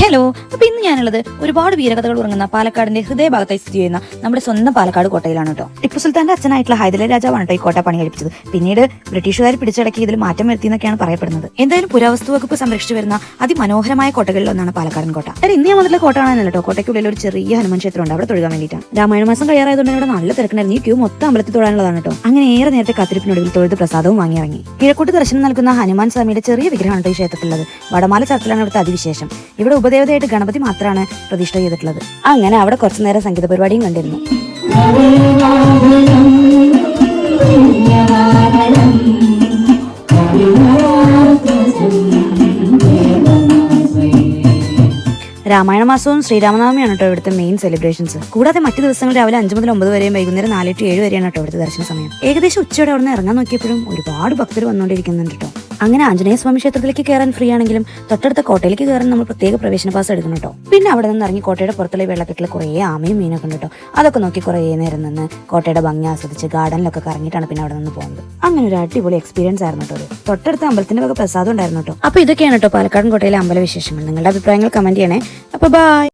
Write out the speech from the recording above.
Hello. അപ്പൊ ഇന്ന് ഞാനുള്ളത് ഒരുപാട് വീരകഥകൾ ഉറങ്ങുന്ന പാലക്കാടിന്റെ ഹൃദയഭാഗത്തായി സ്ഥിതി ചെയ്യുന്ന നമ്മുടെ സ്വന്തം പാലക്കാട് കോട്ടയിലാണ് കേട്ടോ. ടിപ്പു സുൽത്താന്റെ അച്ഛനായിട്ടുള്ള ഹൈദരാലി രാജാവാണ് കേട്ടോ ഈ കോട്ട പണി കഴിപ്പിച്ചത്. പിന്നീട് ബ്രിട്ടീഷുകാർ പിടിച്ചടക്കി ഇതിൽ മാറ്റം വരുത്തിയെന്നൊക്കെയാണ് പറയപ്പെടുന്നത്. എന്തായാലും പുരാവസ്തു വകുപ്പ് സംരക്ഷിച്ചു വരുന്ന അതിമനോഹരമായ കോട്ടകളിലൊന്നാണ് പാലക്കാടൻ കോട്ട. ഇന്ന് ഞാൻ വന്നിട്ടുള്ള കോട്ട കാണാനല്ല കേട്ടോ. കോട്ടയ്ക്കുള്ളിൽ ഒരു ചെറിയ ഹനുമാൻ ക്ഷേത്രം ഉണ്ട്, അവിടെ തൊഴുകാൻ വേണ്ടിയിട്ടാണ്. രാമായണ മാസം കഴിയാറായതുകൊണ്ട് ഇവിടെ നല്ല തിരക്കുണ്ടായിരുന്നു. ഈ ക്യൂ മൊത്തം അമ്പലത്തിൽ തൊഴാനുള്ളതാണ് കേട്ടോ. അങ്ങനെ ഏറെ നേരത്തെ കാത്തിരിപ്പിനൊടുവിൽ തൊഴുത് പ്രസാദവും വാങ്ങിയിറങ്ങി. കിഴക്കോട്ട് ദർശനം നൽകുന്ന ഹനുമാൻ സ്വാമിയുടെ ചെറിയ വിഗ്രഹമാണ് ഈ ക്ഷേത്രത്തിലുള്ളത്. വടമാല ചർച്ചിലാണ് ഇവിടുത്തെ അതിവിശേഷം. ഇവിടെ ഉപദേവതയായിട്ട് ഗണപതി മാത്രമാണ് പ്രതിഷ്ഠ ചെയ്തിട്ടുള്ളത്. അങ്ങനെ അവിടെ കുറച്ചു നേരം സംഗീത പരിപാടിയും കണ്ടിരുന്നു. രാമായണ മാസവും ശ്രീരാമനവമിയാണ് കേട്ടോ ഇവിടുത്തെ മെയിൻ സെലിബ്രേഷൻസ്. കൂടാതെ മറ്റു ദിവസങ്ങൾ രാവിലെ 5 മുതൽ 9 വരെയും വൈകുന്നേരം 4 to 7 വരെയാണ് കേട്ടോ ഇവിടുത്തെ ദർശന സമയം. ഏകദേശം ഉച്ചയോടെ അവിടെ നിന്ന് ഇറങ്ങാൻ നോക്കിയപ്പോഴും ഒരുപാട് ഭക്തർ വന്നുകൊണ്ടിരിക്കുന്നുണ്ട് കേട്ടോ. അങ്ങനെ ആഞ്ജനേയ സ്വാമി ക്ഷേത്രത്തിലേക്ക് കയറാൻ ഫ്രീ ആണെങ്കിലും തൊട്ടടുത്ത കോട്ടയിലേക്ക് കയറാൻ നമ്മൾ പ്രത്യേക പ്രവേശന പാസ് എടുക്കണം കേട്ടോ. പിന്നെ അവിടെ നിന്ന് ഇറങ്ങി കോട്ടയുടെ പുറത്തുള്ള വെള്ളക്കെട്ടിൽ കുറേ ആമയും മീനൊക്കെ ഉണ്ട് കേട്ടോ. അതൊക്കെ നോക്കി കുറേ നേരം നിന്ന് കോട്ടയുടെ ഭംഗി ആസ്വദിച്ച് ഗാർഡനിലൊക്കെ കറങ്ങിയിട്ടാണ് പിന്നെ അവിടെ നിന്ന് പോകുന്നത്. അങ്ങനെ ഒരു അടിപൊളി എക്സ്പീരിയൻസ് ആയിരുന്നു കേട്ടോ. തൊട്ടടുത്ത അമ്പലത്തിന്റെ വക പ്രസാദം ഉണ്ടായിരുന്നു കേട്ടോ. അപ്പൊ ഇതൊക്കെയാണ് കേട്ടോ പാലക്കാടൻ കോട്ടയിലെ അമ്പല വിശേഷങ്ങൾ. നിങ്ങളുടെ അഭിപ്രായങ്ങൾ കമന്റ് ചെയ്യണേ. അപ്പൊ ബൈ.